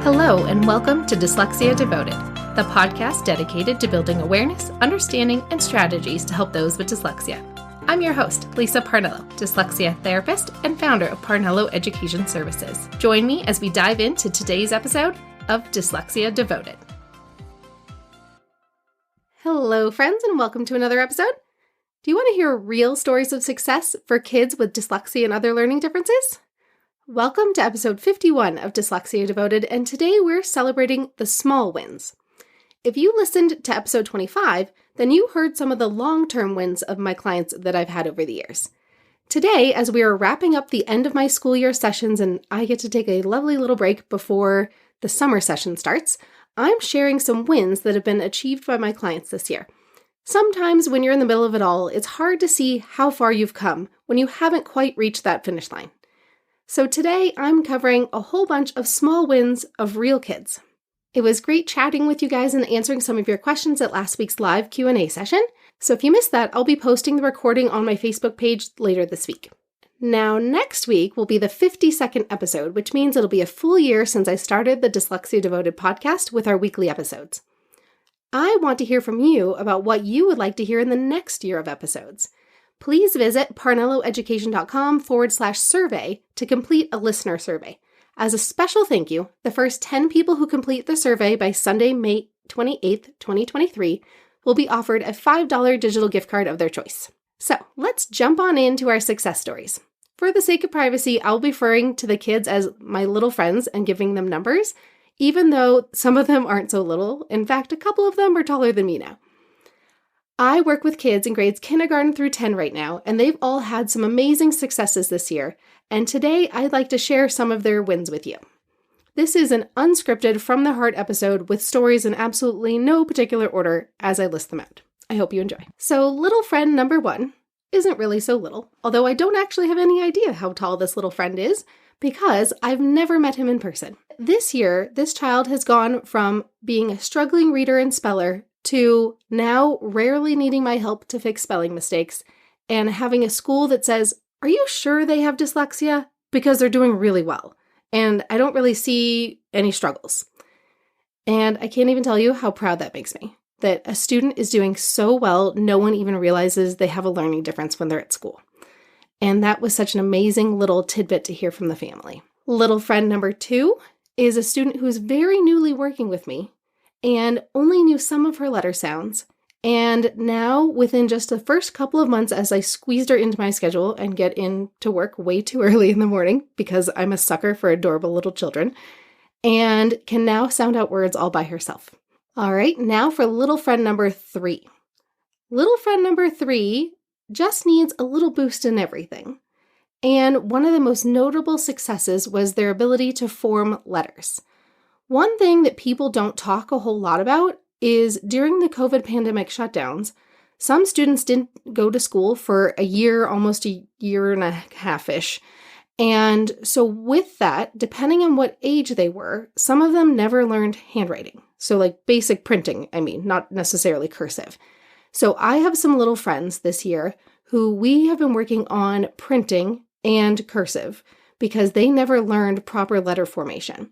Hello, and welcome to Dyslexia Devoted, the podcast dedicated to building awareness, understanding, and strategies to help those with dyslexia. I'm your host, Lisa Parnello, dyslexia therapist and founder of Parnello Education Services. Join me as we dive into today's episode of Dyslexia Devoted. Hello, friends, and welcome to another episode. Do you want to hear real stories of success for kids with dyslexia and other learning differences? Welcome to episode 51 of Dyslexia Devoted, and today we're celebrating the small wins. If you listened to episode 25, then you heard some of the long-term wins of my clients that I've had over the years. Today, as we are wrapping up the end of my school year sessions and I get to take a lovely little break before the summer session starts, I'm sharing some wins that have been achieved by my clients this year. Sometimes when you're in the middle of it all, it's hard to see how far you've come when you haven't quite reached that finish line. So today, I'm covering a whole bunch of small wins of real kids. It was great chatting with you guys and answering some of your questions at last week's live Q&A session. So if you missed that, I'll be posting the recording on my Facebook page later this week. Now, next week will be the 52nd episode, which means it'll be a full year since I started the Dyslexia Devoted podcast with our weekly episodes. I want to hear from you about what you would like to hear in the next year of episodes. Please visit parnelloeducation.com/survey to complete a listener survey. As a special thank you, the first 10 people who complete the survey by Sunday, May 28th, 2023, will be offered a $5 digital gift card of their choice. So let's jump on into our success stories. For the sake of privacy, I'll be referring to the kids as my little friends and giving them numbers, even though some of them aren't so little. In fact, a couple of them are taller than me now. I work with kids in grades kindergarten through 10 right now, and they've all had some amazing successes this year, and today I'd like to share some of their wins with you. This is an unscripted from the heart episode with stories in absolutely no particular order as I list them out. I hope you enjoy. So little friend number 1 isn't really so little, although I don't actually have any idea how tall this little friend is because I've never met him in person. This year, this child has gone from being a struggling reader and speller to now rarely needing my help to fix spelling mistakes and having a school that says, "Are you sure they have dyslexia? Because they're doing really well. And I don't really see any struggles." And I can't even tell you how proud that makes me, that a student is doing so well, no one even realizes they have a learning difference when they're at school. And that was such an amazing little tidbit to hear from the family. Little friend number 2 is a student who's very newly working with me and only knew some of her letter sounds. And now, within just the first couple of months as I squeezed her into my schedule and get into work way too early in the morning because I'm a sucker for adorable little children, and can now sound out words all by herself. All right, now for little friend number 3. Little friend number 3 just needs a little boost in everything. And one of the most notable successes was their ability to form letters. One thing that people don't talk a whole lot about is during the COVID pandemic shutdowns, some students didn't go to school for a year, almost a year and a half-ish. And so with that, depending on what age they were, some of them never learned handwriting. So like basic printing, not necessarily cursive. So I have some little friends this year who we have been working on printing and cursive because they never learned proper letter formation.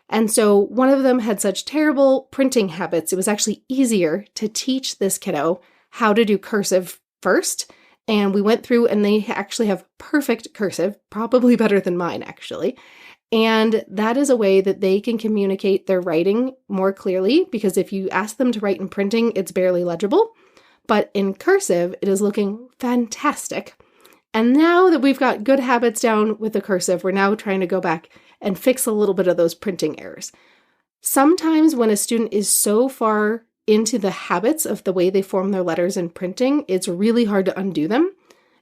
And so one of them had such terrible printing habits, it was actually easier to teach this kiddo how to do cursive first. And we went through and they actually have perfect cursive, probably better than mine actually. And that is a way that they can communicate their writing more clearly because if you ask them to write in printing, it's barely legible. But in cursive, it is looking fantastic. And now that we've got good habits down with the cursive, we're now trying to go back and fix a little bit of those printing errors. Sometimes when a student is so far into the habits of the way they form their letters in printing, it's really hard to undo them.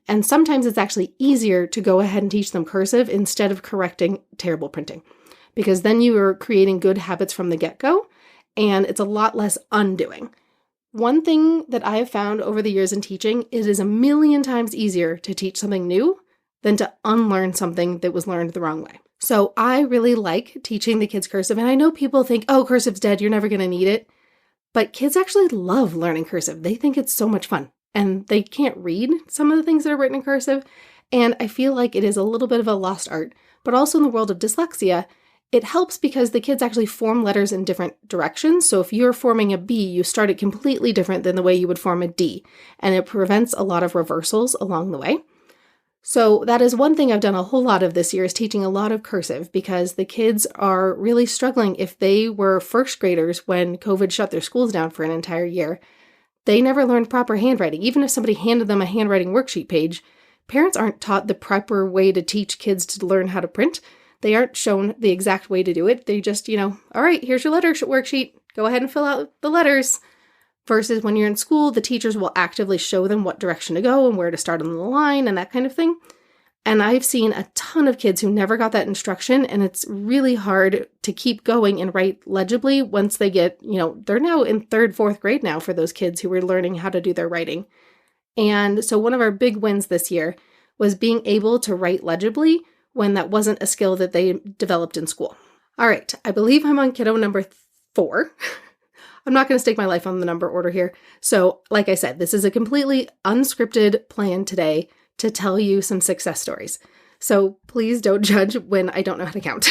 And sometimes it's actually easier to go ahead and teach them cursive instead of correcting terrible printing, because then you are creating good habits from the get-go, and it's a lot less undoing. One thing that I have found over the years in teaching, it is a million times easier to teach something new than to unlearn something that was learned the wrong way. So I really like teaching the kids cursive, and I know people think, oh, cursive's dead, you're never going to need it. But kids actually love learning cursive. They think it's so much fun, and they can't read some of the things that are written in cursive, and I feel like it is a little bit of a lost art. But also in the world of dyslexia, it helps because the kids actually form letters in different directions. So if you're forming a B, you start it completely different than the way you would form a D, and it prevents a lot of reversals along the way. So that is one thing I've done a whole lot of this year, is teaching a lot of cursive, because the kids are really struggling. If they were first graders when COVID shut their schools down for an entire year, they never learned proper handwriting. Even if somebody handed them a handwriting worksheet page, parents aren't taught the proper way to teach kids to learn how to print. They aren't shown the exact way to do it. They just, all right, here's your letter worksheet. Go ahead and fill out the letters. Versus when you're in school, the teachers will actively show them what direction to go and where to start on the line and that kind of thing. And I've seen a ton of kids who never got that instruction, and it's really hard to keep going and write legibly once they get, they're now in 3rd, 4th grade now for those kids who were learning how to do their writing. And so one of our big wins this year was being able to write legibly when that wasn't a skill that they developed in school. All right, I believe I'm on kiddo number 4. I'm not going to stake my life on the number order here. So like I said, this is a completely unscripted plan today to tell you some success stories. So please don't judge when I don't know how to count.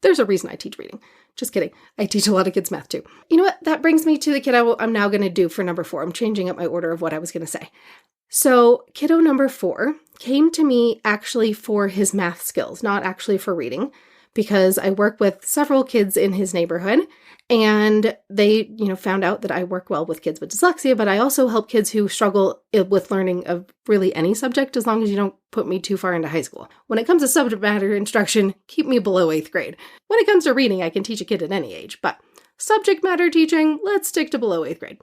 There's a reason I teach reading. Just kidding. I teach a lot of kids math too. You know what? That brings me to the kiddo I'm now going to do for number 4. I'm changing up my order of what I was going to say. So kiddo number 4 came to me actually for his math skills, not actually for reading, because I work with several kids in his neighborhood, and they, found out that I work well with kids with dyslexia, but I also help kids who struggle with learning of really any subject, as long as you don't put me too far into high school. When it comes to subject matter instruction, keep me below 8th grade. When it comes to reading, I can teach a kid at any age, but subject matter teaching, let's stick to below 8th grade.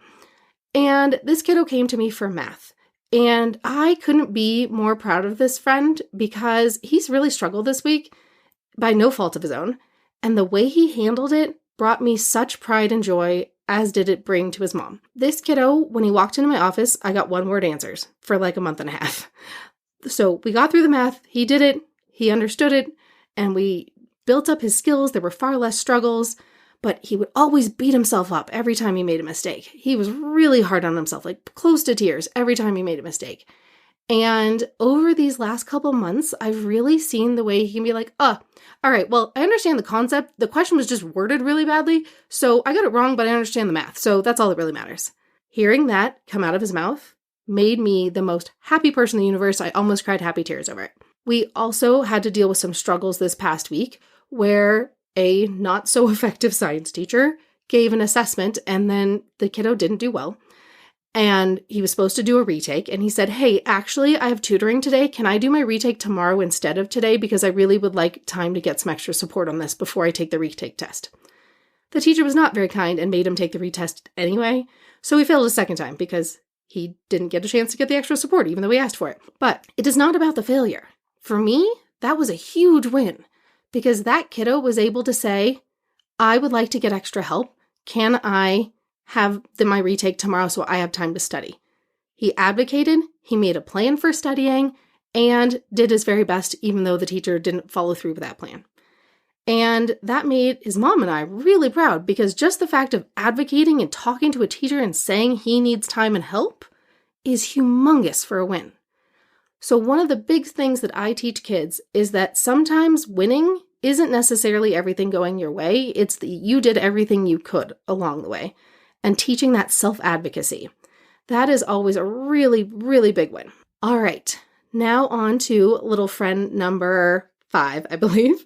And this kiddo came to me for math. And I couldn't be more proud of this friend, because he's really struggled this week by no fault of his own. And the way he handled it brought me such pride and joy, as did it bring to his mom. This kiddo, when he walked into my office, I got 1-word answers for like a month and a half. So we got through the math, he did it, he understood it, and we built up his skills. There were far less struggles, but he would always beat himself up every time he made a mistake. He was really hard on himself, like close to tears every time he made a mistake. And over these last couple months, I've really seen the way he can be like, all right, well, I understand the concept. The question was just worded really badly, so I got it wrong, but I understand the math, so that's all that really matters. Hearing that come out of his mouth made me the most happy person in the universe. I almost cried happy tears over it. We also had to deal with some struggles this past week where a not so effective science teacher gave an assessment, and then the kiddo didn't do well. And he was supposed to do a retake, and he said, hey, actually, I have tutoring today. Can I do my retake tomorrow instead of today? Because I really would like time to get some extra support on this before I take the retake test. The teacher was not very kind and made him take the retest anyway, so he failed a second time because he didn't get a chance to get the extra support, even though he asked for it. But it is not about the failure. For me, that was a huge win, because that kiddo was able to say, I would like to get extra help. Can I have my retake tomorrow so I have time to study? He advocated, he made a plan for studying, and did his very best, even though the teacher didn't follow through with that plan. And that made his mom and I really proud, because just the fact of advocating and talking to a teacher and saying he needs time and help is humongous for a win. So one of the big things that I teach kids is that sometimes winning isn't necessarily everything going your way. It's that you did everything you could along the way. And teaching that self-advocacy. That is always a really, really big win. All right, now on to little friend number 5, I believe.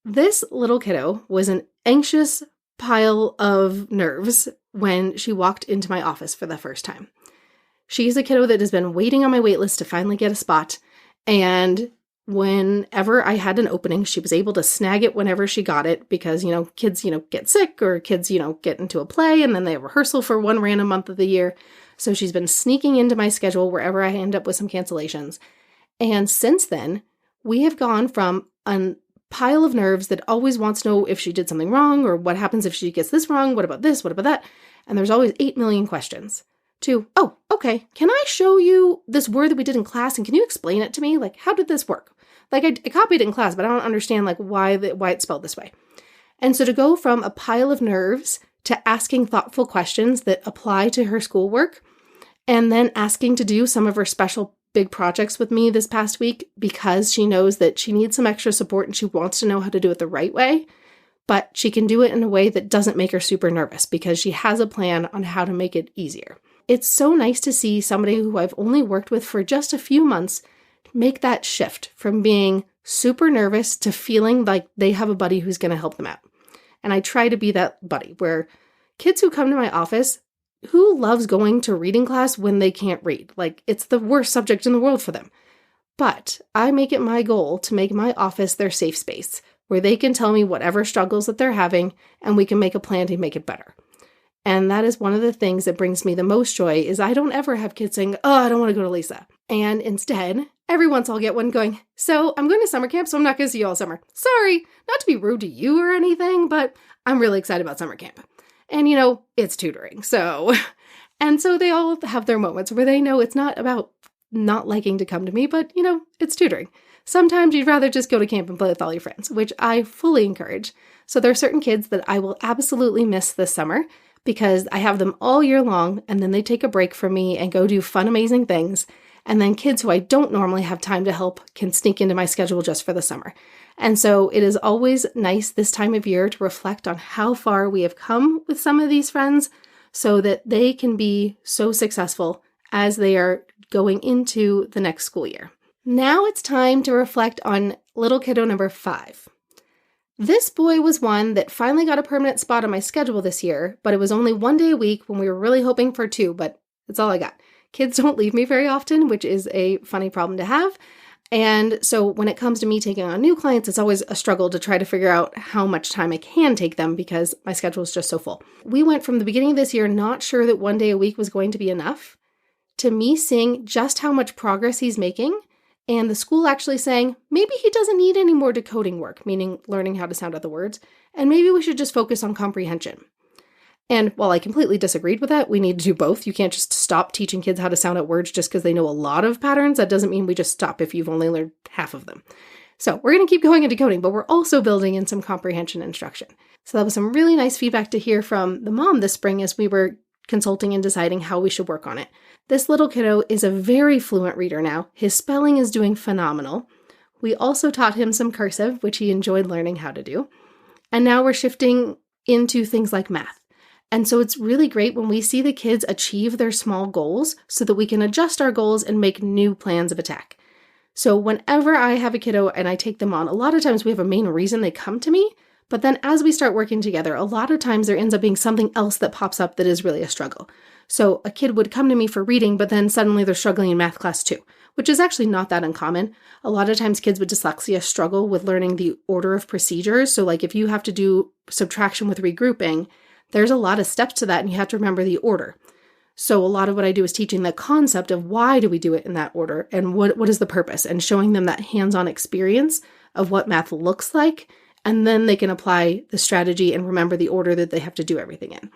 This little kiddo was an anxious pile of nerves when she walked into my office for the first time. She's a kiddo that has been waiting on my wait list to finally get a spot, and whenever I had an opening, she was able to snag it whenever she got it, because, kids, get sick, or kids, get into a play, and then they have rehearsal for one random month of the year. So she's been sneaking into my schedule wherever I end up with some cancellations. And since then, we have gone from a pile of nerves that always wants to know if she did something wrong, or what happens if she gets this wrong, what about this, what about that? And there's always 8 million questions. To, oh, okay, can I show you this word that we did in class, and can you explain it to me? Like, how did this work? Like, I copied it in class, but I don't understand, why it's spelled this way. And so to go from a pile of nerves to asking thoughtful questions that apply to her schoolwork, and then asking to do some of her special big projects with me this past week because she knows that she needs some extra support and she wants to know how to do it the right way, but she can do it in a way that doesn't make her super nervous because she has a plan on how to make it easier. It's so nice to see somebody who I've only worked with for just a few months make that shift from being super nervous to feeling like they have a buddy who's going to help them out. And I try to be that buddy where kids who come to my office, who loves going to reading class when they can't read? Like, it's the worst subject in the world for them. But I make it my goal to make my office their safe space where they can tell me whatever struggles that they're having and we can make a plan to make it better. And that is one of the things that brings me the most joy is I don't ever have kids saying, oh, I don't want to go to Lisa. And instead, every once I'll get one going, so I'm going to summer camp, so I'm not going to see you all summer. Sorry, not to be rude to you or anything, but I'm really excited about summer camp. And, it's tutoring. So they all have their moments where they know it's not about not liking to come to me, but, it's tutoring. Sometimes you'd rather just go to camp and play with all your friends, which I fully encourage. So there are certain kids that I will absolutely miss this summer because I have them all year long and then they take a break from me and go do fun, amazing things. And then kids who I don't normally have time to help can sneak into my schedule just for the summer. And so it is always nice this time of year to reflect on how far we have come with some of these friends so that they can be so successful as they are going into the next school year. Now it's time to reflect on little kiddo number 5. This boy was one that finally got a permanent spot on my schedule this year, but it was only 1 day a week when we were really hoping for 2, but that's all I got. Kids don't leave me very often, which is a funny problem to have. And so when it comes to me taking on new clients, it's always a struggle to try to figure out how much time I can take them because my schedule is just so full. We went from the beginning of this year not sure that 1 day a week was going to be enough to me seeing just how much progress he's making and the school actually saying, maybe he doesn't need any more decoding work, meaning learning how to sound out the words, and maybe we should just focus on comprehension. And while I completely disagreed with that, we need to do both. You can't just stop teaching kids how to sound out words just because they know a lot of patterns. That doesn't mean we just stop if you've only learned half of them. So we're going to keep going in decoding, but we're also building in some comprehension instruction. So that was some really nice feedback to hear from the mom this spring as we were consulting and deciding how we should work on it. This little kiddo is a very fluent reader now. His spelling is doing phenomenal. We also taught him some cursive, which he enjoyed learning how to do. And now we're shifting into things like math. And so it's really great when we see the kids achieve their small goals so that we can adjust our goals and make new plans of attack. So whenever I have a kiddo and I take them on, a lot of times we have a main reason they come to me, but then as we start working together, a lot of times there ends up being something else that pops up that is really a struggle. So a kid would come to me for reading, but then suddenly they're struggling in math class too, which is actually not that uncommon. A lot of times kids with dyslexia struggle with learning the order of procedures. So like if you have to do subtraction with regrouping, there's a lot of steps to that and you have to remember the order. So a lot of what I do is teaching the concept of why do we do it in that order and what is the purpose and showing them that hands-on experience of what math looks like. And then they can apply the strategy and remember the order that they have to do everything in.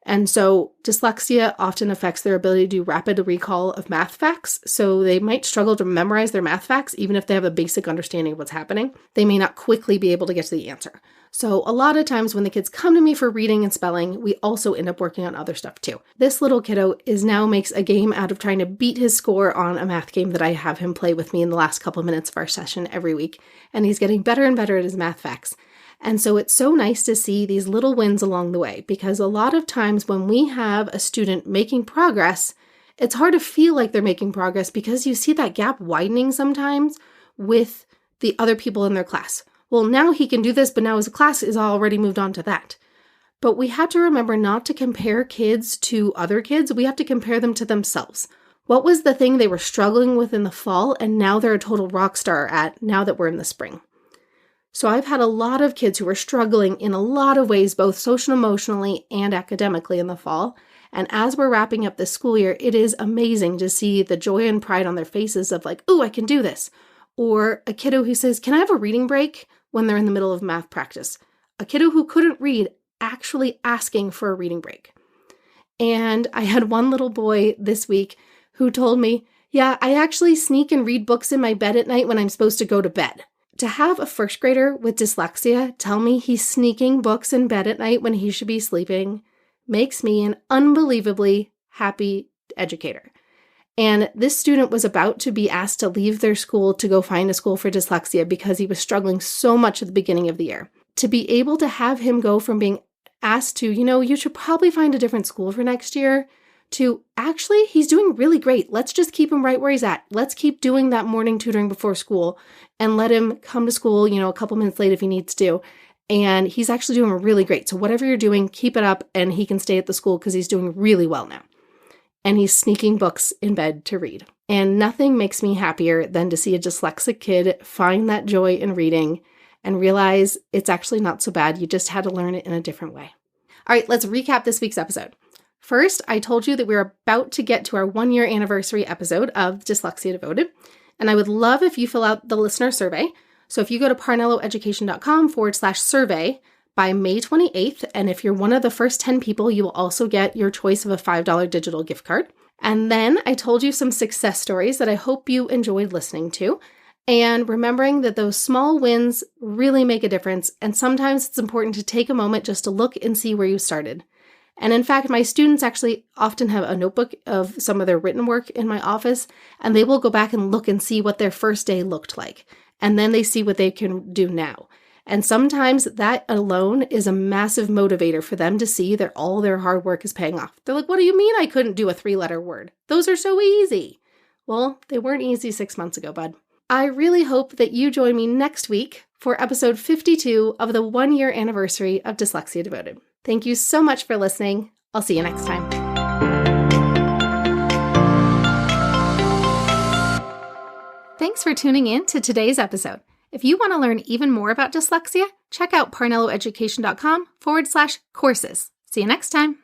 And so dyslexia often affects their ability to do rapid recall of math facts. So they might struggle to memorize their math facts, even if they have a basic understanding of what's happening. They may not quickly be able to get to the answer. So a lot of times when the kids come to me for reading and spelling, we also end up working on other stuff too. This little kiddo now makes a game out of trying to beat his score on a math game that I have him play with me in the last couple of minutes of our session every week. And he's getting better and better at his math facts. And so it's so nice to see these little wins along the way, because a lot of times when we have a student making progress, it's hard to feel like they're making progress because you see that gap widening sometimes with the other people in their class. Well, now he can do this, but now his class is already moved on to that. But we have to remember not to compare kids to other kids. We have to compare them to themselves. What was the thing they were struggling with in the fall, and now they're a total rock star at now that we're in the spring? So I've had a lot of kids who are struggling in a lot of ways, both social and emotionally and academically in the fall. And as we're wrapping up this school year, it is amazing to see the joy and pride on their faces of like, oh, I can do this. Or a kiddo who says, can I have a reading break when they're in the middle of math practice? A kiddo who couldn't read actually asking for a reading break. And I had one little boy this week who told me, yeah, I actually sneak and read books in my bed at night when I'm supposed to go to bed. To have a first grader with dyslexia tell me he's sneaking books in bed at night when he should be sleeping makes me an unbelievably happy educator. And this student was about to be asked to leave their school to go find a school for dyslexia because he was struggling so much at the beginning of the year. To be able to have him go from being asked to, you should probably find a different school for next year, to actually, he's doing really great. Let's just keep him right where he's at. Let's keep doing that morning tutoring before school and let him come to school, a couple minutes late if he needs to. And he's actually doing really great. So whatever you're doing, keep it up, and he can stay at the school because he's doing really well now. And he's sneaking books in bed to read. And nothing makes me happier than to see a dyslexic kid find that joy in reading and realize it's actually not so bad. You just had to learn it in a different way. All right, let's recap this week's episode. First, I told you that we're about to get to our 1-year anniversary episode of Dyslexia Devoted. And I would love if you fill out the listener survey. So if you go to parnelloeducation.com/survey by May 28th, and if you're one of the first 10 people, you will also get your choice of a $5 digital gift card. And then I told you some success stories that I hope you enjoyed listening to, and remembering that those small wins really make a difference. And sometimes it's important to take a moment just to look and see where you started. And in fact, my students actually often have a notebook of some of their written work in my office, and they will go back and look and see what their first day looked like. And then they see what they can do now. And sometimes that alone is a massive motivator for them to see that all their hard work is paying off. They're like, what do you mean I couldn't do a 3-letter word? Those are so easy. Well, they weren't easy 6 months ago, bud. I really hope that you join me next week for episode 52 of the 1-year anniversary of Dyslexia Devoted. Thank you so much for listening. I'll see you next time. Thanks for tuning in to today's episode. If you want to learn even more about dyslexia, check out parnelloeducation.com/courses. See you next time.